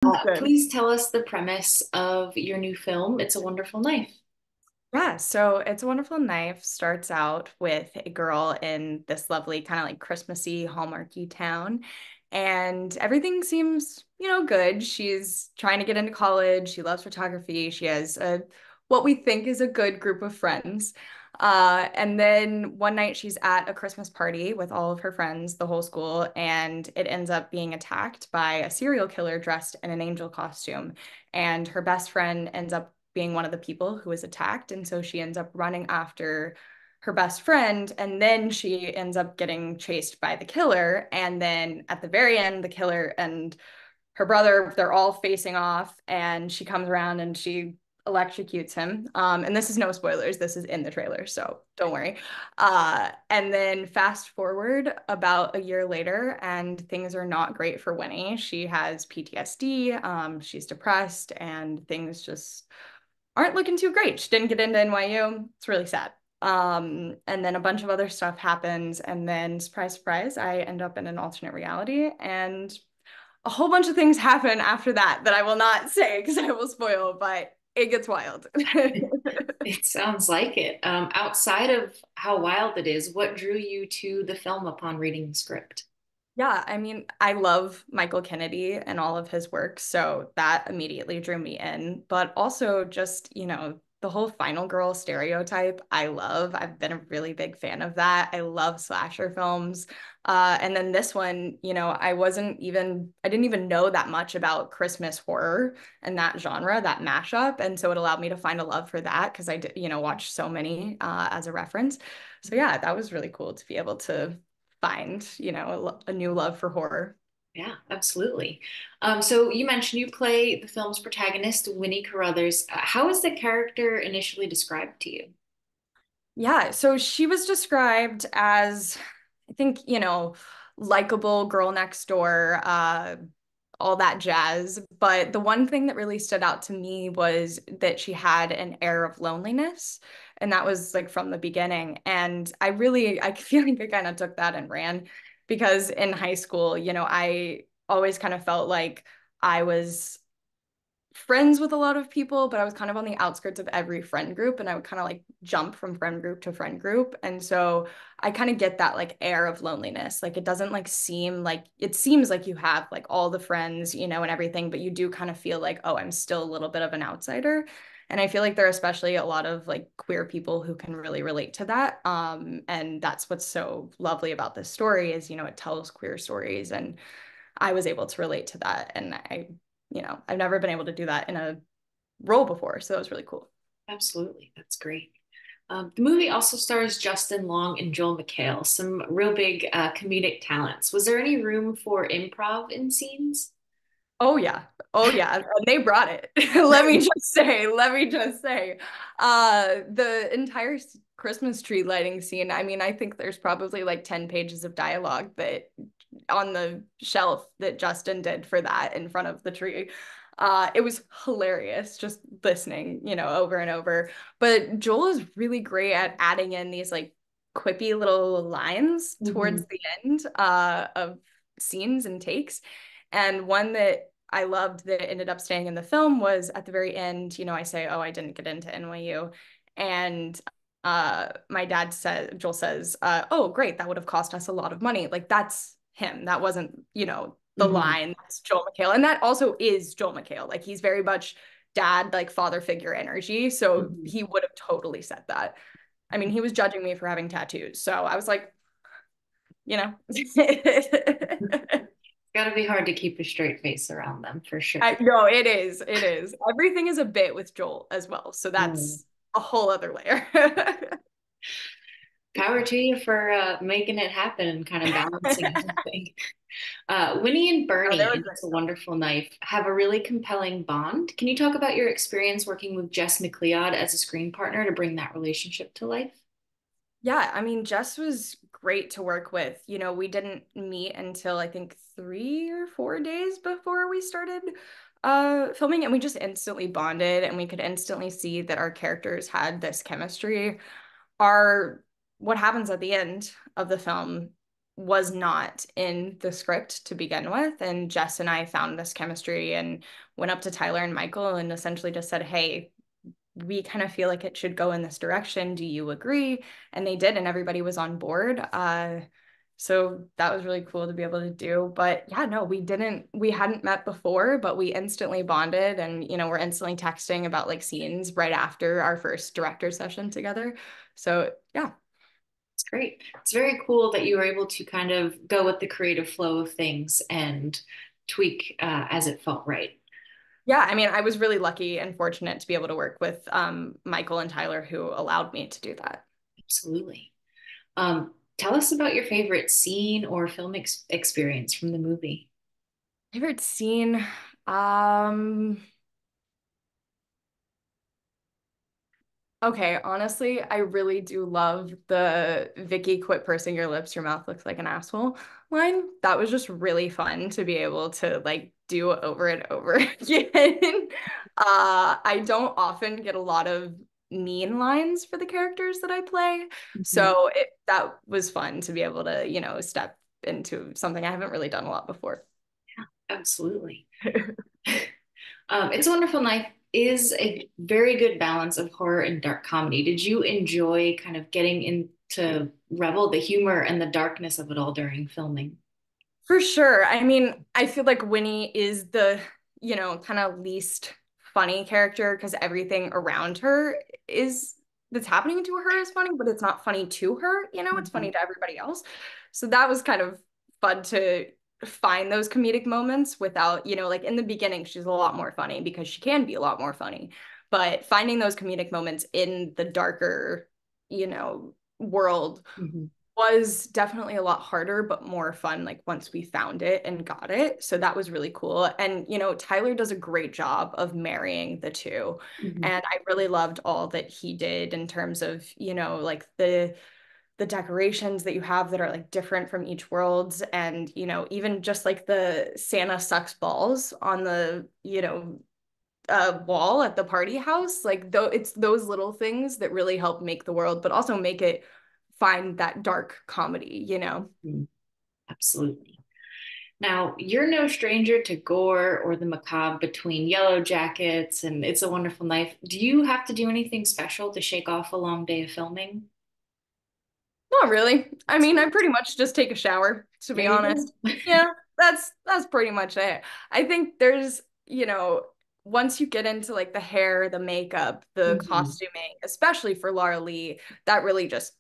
Good. Please tell us the premise of your new film, It's a Wonderful Knife. Yeah, so It's a Wonderful Knife starts out with a girl in this lovely kind of like Christmassy, Hallmarky town, and everything seems, good. She's trying to get into college. She loves photography. She has what we think is a good group of friends. And then one night she's at a Christmas party with all of her friends, the whole school, and it ends up being attacked by a serial killer dressed in an angel costume. And her best friend ends up being one of the people who was attacked. And so she ends up running after her best friend. And then she ends up getting chased by the killer. And then at the very end, the killer and her brother, they're all facing off. And she comes around and she electrocutes him. And this is no spoilers. This is in the trailer. So don't worry. And then fast forward about a year later, and things are not great for Winnie. She has PTSD. She's depressed, and things just aren't looking too great. She didn't get into NYU. It's really sad. And then a bunch of other stuff happens, and then surprise, surprise, I end up in an alternate reality, and a whole bunch of things happen after that that I will not say because I will spoil, but it gets wild. It sounds like it. Outside of how wild it is, what drew you to the film upon reading the script? Yeah, I mean, I love Michael Kennedy and all of his work, so that immediately drew me in. But also just, the whole final girl stereotype, I love. I've been a really big fan of that. I love slasher films. And then this one, I didn't even know that much about Christmas horror and that genre, that mashup. And so it allowed me to find a love for that because I did, watch so many as a reference. So yeah, that was really cool to be able to find, a new love for horror. Yeah, absolutely. So you mentioned you play the film's protagonist, Winnie Carruthers. How is the character initially described to you? Yeah, so she was described as, I think, likable girl next door, all that jazz. But the one thing that really stood out to me was that she had an air of loneliness. And that was like from the beginning. And I feel like I kind of took that and ran because in high school, I always kind of felt like I was friends with a lot of people, but I was kind of on the outskirts of every friend group and I would kind of like jump from friend group to friend group. And so I kind of get that like air of loneliness. Like it doesn't like seem like it seems like you have like all the friends, and everything, but you do kind of feel like, oh, I'm still a little bit of an outsider. And I feel like there are especially a lot of like queer people who can really relate to that. And that's what's so lovely about this story is, it tells queer stories and I was able to relate to that. And I've never been able to do that in a role before. So that was really cool. Absolutely. That's great. The movie also stars Justin Long and Joel McHale, some real big comedic talents. Was there any room for improv in scenes? Oh yeah. Oh yeah. And they brought it. Let me just say. The entire Christmas tree lighting scene, I mean, I think there's probably like 10 pages of dialogue that on the shelf that Justin did for that in front of the tree. It was hilarious just listening, over and over. But Joel is really great at adding in these like quippy little lines Mhm. towards the end of scenes and takes. And one that I loved that ended up staying in the film was at the very end, I say, oh, I didn't get into NYU. And my dad said, Joel says, oh, great, that would have cost us a lot of money. Like that's him. That wasn't, the Mhm. line. That's Joel McHale. And that also is Joel McHale. Like he's very much dad, like father figure energy. So Mhm. he would have totally said that. I mean, he was judging me for having tattoos. So I was like, you know. It's got to be hard to keep a straight face around them for sure. No, it is. It is. Everything is a bit with Joel as well. So Mm. that's a whole other layer. Power to you for making it happen and kind of balancing everything. Winnie and Oh, Bernie there was in It's a Wonderful Knife have a really compelling bond. Can you talk about your experience working with Jess McLeod as a screen partner to bring that relationship to life? Yeah, I mean, Jess was great to work with. We didn't meet until I think 3 or 4 days before we started filming, and we just instantly bonded and we could instantly see that our characters had this chemistry. Our What happens at the end of the film was not in the script to begin with. And Jess and I found this chemistry and went up to Tyler and Michael and essentially just said, hey, we kind of feel like it should go in this direction. Do you agree? And they did, and everybody was on board. So that was really cool to be able to do. But yeah, no, we hadn't met before, but we instantly bonded and, we're instantly texting about like scenes right after our first director session together. So yeah. It's great. It's very cool that you were able to kind of go with the creative flow of things and tweak as it felt right. Yeah, I mean, I was really lucky and fortunate to be able to work with Michael and Tyler, who allowed me to do that. Absolutely. Tell us about your favorite scene or film experience from the movie. Favorite scene? Um, Okay, honestly, I really do love the Vicky quit pursing your lips, your mouth looks like an asshole line. That was just really fun to be able to like do over and over again. I don't often get a lot of mean lines for the characters that I play. Mhm. So that was fun to be able to, step into something I haven't really done a lot before. Absolutely. It's a Wonderful Life is a very good balance of horror and dark comedy. Did you enjoy kind of getting into revel the humor and the darkness of it all during filming? For sure. I mean, I feel like Winnie is the, kind of least funny character because everything around her is that's happening to her is funny, but it's not funny to her, it's funny Mhm. to everybody else. So that was kind of fun to find those comedic moments without, like in the beginning, she's a lot more funny because she can be a lot more funny. But finding those comedic moments in the darker, world Mhm. was definitely a lot harder, but more fun, like once we found it and got it. So that was really cool. And, Tyler does a great job of marrying the two. Mhm. And I really loved all that he did in terms of, like the decorations that you have that are like different from each world. And, even just like the Santa sucks balls on the, wall at the party house. Like though it's those little things that really help make the world, but also make it find that dark comedy. Mhm. Absolutely. Now, you're no stranger to gore or the macabre between Yellow Jackets and It's a Wonderful Life. Do you have to do anything special to shake off a long day of filming? Not really. I mean, I pretty much just take a shower, to There be you go. honest. Yeah, that's pretty much it. I think there's, once you get into like the hair, the makeup, the Mhm. costuming, especially for Laura Lee, that really just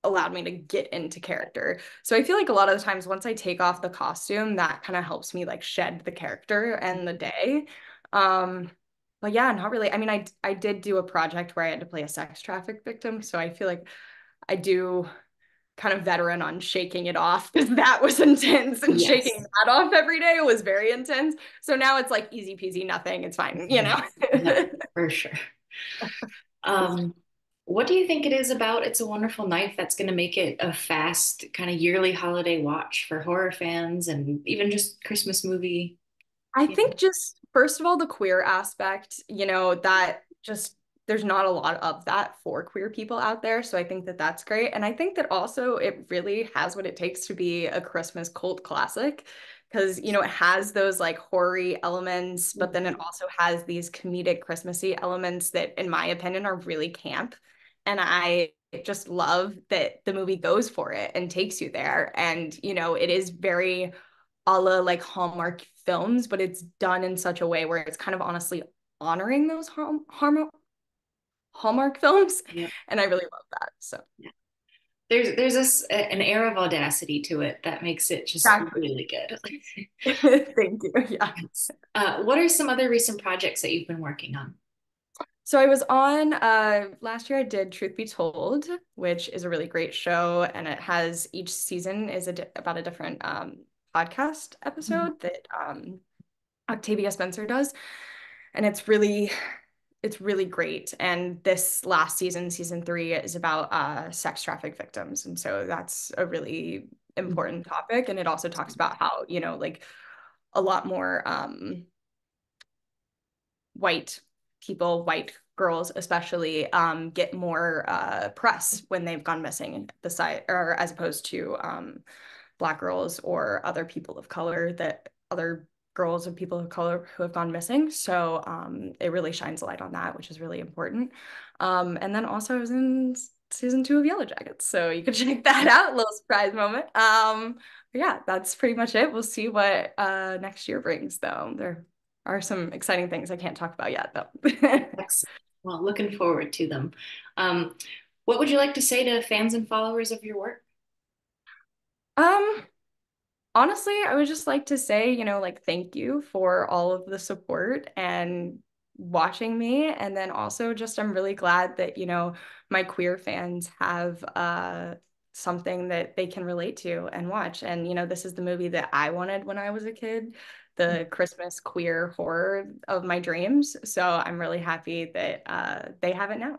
allowed me to get into character. So I feel like a lot of the times once I take off the costume, that kind of helps me like shed the character and the day. Um, but yeah, not really. I mean, I did do a project where I had to play a sex traffic victim, so I feel like I do kind of veteran on shaking it off because that was intense and shaking Yes. that off every day was very intense. So now it's like easy peasy, nothing. It's fine. Mhm. Yeah, for sure. Um, what do you think it is about It's a Wonderful Knife that's going to make it a fast kind of yearly holiday watch for horror fans and even just Christmas movie? I You think just first of all, the queer aspect, that just there's not a lot of that for queer people out there. So I think that that's great. And I think that also it really has what it takes to be a Christmas cult classic because, it has those like horror elements, but then it know? also has these comedic Christmassy elements that, in my opinion, are really camp. And I just love that the movie goes for it and takes you there. And, it is very a la like Hallmark films, but it's done in such a way where it's kind of honestly honoring those Hallmark films. Yep. And I really love that. So Yeah. There's an air of audacity to it that makes it just exactly. really good. Thank you. Yeah. Yes. What are some other recent projects that you've been working on? So I was on last year I did Truth Be Told, which is a really great show and it has each season is about a different podcast Mhm. episode that Octavia Spencer does. And it's really great. And this last season, season three, is about sex traffic victims. And so that's a really important topic. And it also talks about how, like a lot more white people, white girls especially, get more press when they've gone missing beside or as opposed to Black girls or other people of color, that other girls of people of color who have gone missing. So it really shines a light on that, which is really important. And then also I was in season 2 of Yellow Jackets, so you can check that out. Little surprise moment. Yeah, that's pretty much it. We'll see what next year brings, though. There are some exciting things I can't talk about yet, though. Excellent. Well, looking forward to them. Um, what would you like to say to fans and followers of your work? Um, Honestly, I would just like to say, like thank you for all of the support and watching me. And then also just I'm really glad that, my queer fans have something that they can relate to and watch. And, this is the movie that I wanted when I was a kid, the Christmas queer horror of my dreams. So I'm really happy that they have it now.